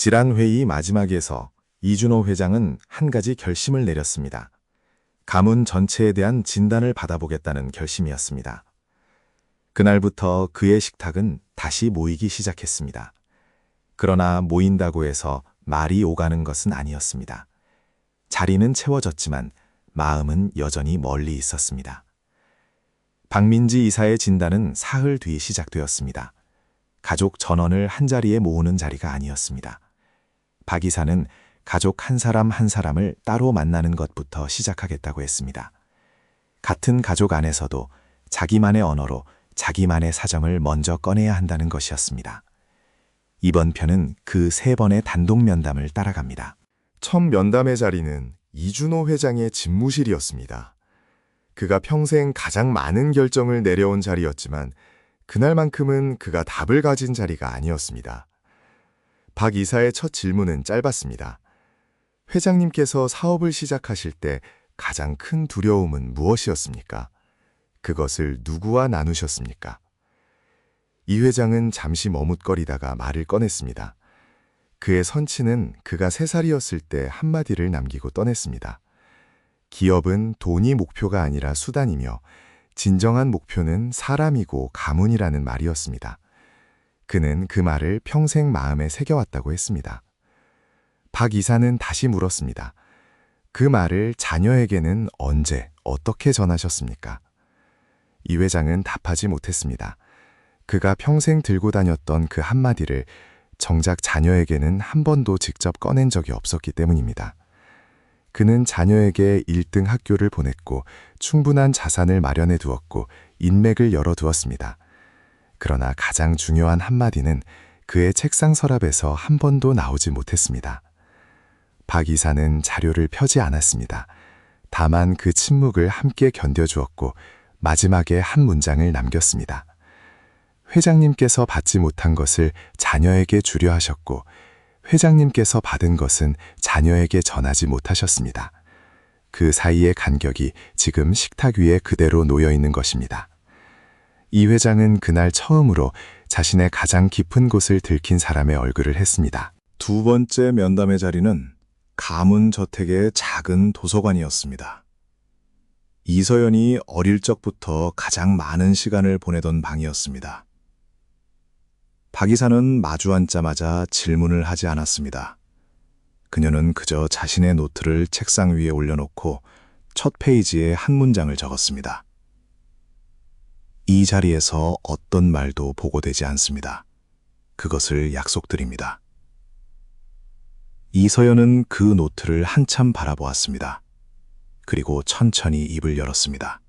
질환회의 마지막에서 이준호 회장은 한 가지 결심을 내렸습니다. 가문 전체에 대한 진단을 받아보겠다는 결심이었습니다. 그날부터 그의 식탁은 다시 모이기 시작했습니다. 그러나 모인다고 해서 말이 오가는 것은 아니었습니다. 자리는 채워졌지만 마음은 여전히 멀리 있었습니다. 박민지 이사의 진단은 사흘 뒤 시작되었습니다. 가족 전원을 한자리에 모으는 자리가 아니었습니다. 박 이사는 가족 한 사람 한 사람을 따로 만나는 것부터 시작하겠다고 했습니다. 같은 가족 안에서도 자기만의 언어로 자기만의 사정을 먼저 꺼내야 한다는 것이었습니다. 이번 편은 그 3번의 단독 면담을 따라갑니다. 첫 면담의 자리는 이준호 회장의 집무실이었습니다. 그가 평생 가장 많은 결정을 내려온 자리였지만 그날만큼은 그가 답을 가진 자리가 아니었습니다. 박 이사의 첫 질문은 짧았습니다. 회장님께서 사업을 시작하실 때 가장 큰 두려움은 무엇이었습니까? 그것을 누구와 나누셨습니까? 이 회장은 잠시 머뭇거리다가 말을 꺼냈습니다. 그의 선치는 그가 3살이었을 때 한마디를 남기고 떠냈습니다. 기업은 돈이 목표가 아니라 수단이며 진정한 목표는 사람이고 가문이라는 말이었습니다. 그는 그 말을 평생 마음에 새겨왔다고 했습니다. 박 이사는 다시 물었습니다. 그 말을 자녀에게는 언제, 어떻게 전하셨습니까? 이 회장은 답하지 못했습니다. 그가 평생 들고 다녔던 그 한마디를 정작 자녀에게는 한 번도 직접 꺼낸 적이 없었기 때문입니다. 그는 자녀에게 1등 학교를 보냈고 충분한 자산을 마련해 두었고 인맥을 열어두었습니다. 그러나 가장 중요한 한마디는 그의 책상 서랍에서 한 번도 나오지 못했습니다. 박 이사는 자료를 펴지 않았습니다. 다만 그 침묵을 함께 견뎌주었고 마지막에 한 문장을 남겼습니다. 회장님께서 받지 못한 것을 자녀에게 주려 하셨고 회장님께서 받은 것은 자녀에게 전하지 못하셨습니다. 그 사이의 간격이 지금 식탁 위에 그대로 놓여 있는 것입니다. 이 회장은 그날 처음으로 자신의 가장 깊은 곳을 들킨 사람의 얼굴을 했습니다. 두 번째 면담의 자리는 가문 저택의 작은 도서관이었습니다. 이서연이 어릴 적부터 가장 많은 시간을 보내던 방이었습니다. 박 이사는 마주 앉자마자 질문을 하지 않았습니다. 그녀는 그저 자신의 노트를 책상 위에 올려놓고 첫 페이지에 한 문장을 적었습니다. 이 자리에서 어떤 말도 보고되지 않습니다. 그것을 약속드립니다. 이서연은 그 노트를 한참 바라보았습니다. 그리고 천천히 입을 열었습니다.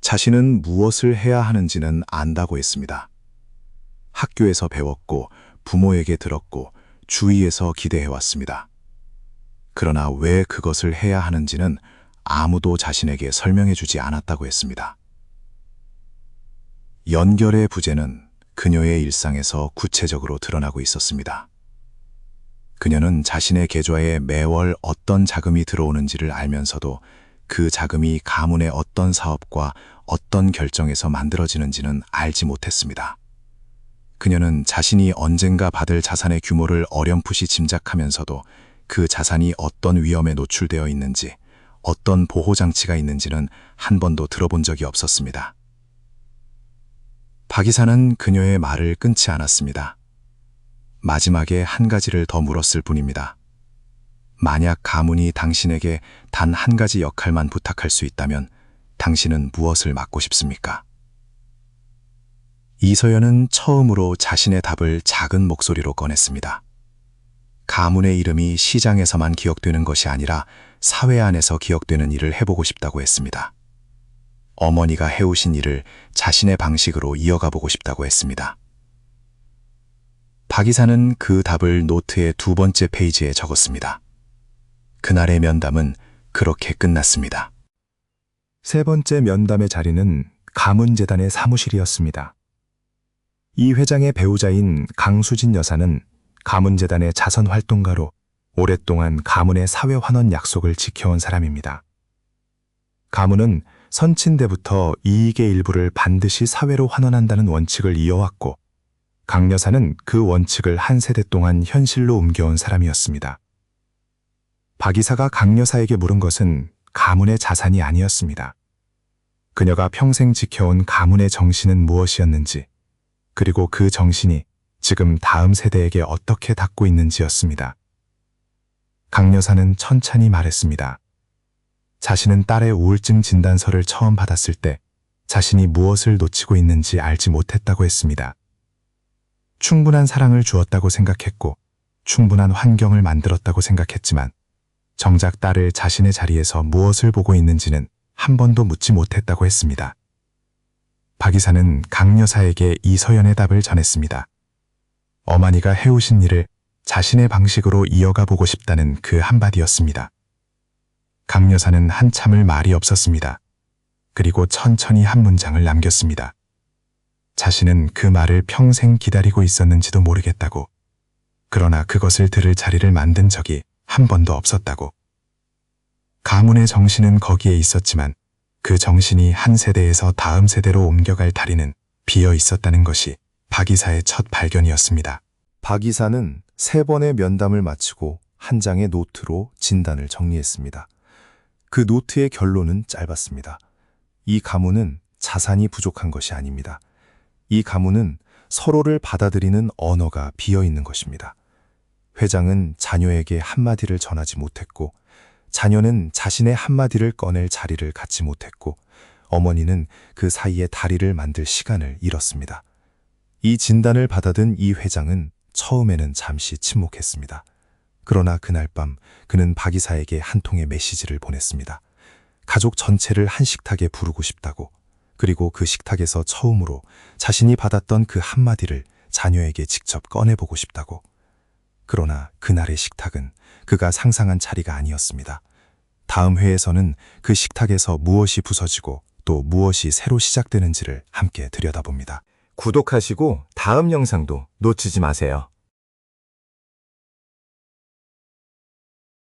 자신은 무엇을 해야 하는지는 안다고 했습니다. 학교에서 배웠고 부모에게 들었고 주위에서 기대해왔습니다. 그러나 왜 그것을 해야 하는지는 아무도 자신에게 설명해주지 않았다고 했습니다. 연결의 부재는 그녀의 일상에서 구체적으로 드러나고 있었습니다. 그녀는 자신의 계좌에 매월 어떤 자금이 들어오는지를 알면서도 그 자금이 가문의 어떤 사업과 어떤 결정에서 만들어지는지는 알지 못했습니다. 그녀는 자신이 언젠가 받을 자산의 규모를 어렴풋이 짐작하면서도 그 자산이 어떤 위험에 노출되어 있는지, 어떤 보호장치가 있는지는 한 번도 들어본 적이 없었습니다. 박 이사는 그녀의 말을 끊지 않았습니다. 마지막에 한 가지를 더 물었을 뿐입니다. 만약 가문이 당신에게 단 한 가지 역할만 부탁할 수 있다면 당신은 무엇을 맡고 싶습니까? 이서연은 처음으로 자신의 답을 작은 목소리로 꺼냈습니다. 가문의 이름이 시장에서만 기억되는 것이 아니라 사회 안에서 기억되는 일을 해보고 싶다고 했습니다. 어머니가 해오신 일을 자신의 방식으로 이어가보고 싶다고 했습니다. 박 이사는 그 답을 노트의 2번째 페이지에 적었습니다. 그날의 면담은 그렇게 끝났습니다. 3번째 면담의 자리는 가문재단의 사무실이었습니다. 이 회장의 배우자인 강수진 여사는 가문재단의 자선활동가로 오랫동안 가문의 사회환원 약속을 지켜온 사람입니다. 가문은 선친대부터 이익의 일부를 반드시 사회로 환원한다는 원칙을 이어왔고 강 여사는 그 원칙을 한 세대 동안 현실로 옮겨온 사람이었습니다. 박 이사가 강 여사에게 물은 것은 가문의 자산이 아니었습니다. 그녀가 평생 지켜온 가문의 정신은 무엇이었는지, 그리고 그 정신이 지금 다음 세대에게 어떻게 닿고 있는지였습니다. 강 여사는 천천히 말했습니다. 자신은 딸의 우울증 진단서를 처음 받았을 때 자신이 무엇을 놓치고 있는지 알지 못했다고 했습니다. 충분한 사랑을 주었다고 생각했고 충분한 환경을 만들었다고 생각했지만 정작 딸을 자신의 자리에서 무엇을 보고 있는지는 한 번도 묻지 못했다고 했습니다. 박 이사는 강 여사에게 이서연의 답을 전했습니다. 어머니가 해오신 일을 자신의 방식으로 이어가 보고 싶다는 그 한마디였습니다. 강 여사는 한참을 말이 없었습니다. 그리고 천천히 한 문장을 남겼습니다. 자신은 그 말을 평생 기다리고 있었는지도 모르겠다고. 그러나 그것을 들을 자리를 만든 적이 한 번도 없었다고. 가문의 정신은 거기에 있었지만 그 정신이 한 세대에서 다음 세대로 옮겨갈 다리는 비어 있었다는 것이 박 이사의 첫 발견이었습니다. 박 이사는 3번의 면담을 마치고 한 장의 노트로 진단을 정리했습니다. 그 노트의 결론은 짧았습니다. 이 가문은 자산이 부족한 것이 아닙니다. 이 가문은 서로를 받아들이는 언어가 비어 있는 것입니다. 회장은 자녀에게 한마디를 전하지 못했고, 자녀는 자신의 한마디를 꺼낼 자리를 갖지 못했고, 어머니는 그 사이에 다리를 만들 시간을 잃었습니다. 이 진단을 받아든 이 회장은 처음에는 잠시 침묵했습니다. 그러나 그날 밤 그는 박 이사에게 한 통의 메시지를 보냈습니다. 가족 전체를 한 식탁에 부르고 싶다고, 그리고 그 식탁에서 처음으로 자신이 받았던 그 한마디를 자녀에게 직접 꺼내보고 싶다고. 그러나 그날의 식탁은 그가 상상한 자리가 아니었습니다. 다음 회에서는 그 식탁에서 무엇이 부서지고 또 무엇이 새로 시작되는지를 함께 들여다봅니다. 구독하시고 다음 영상도 놓치지 마세요.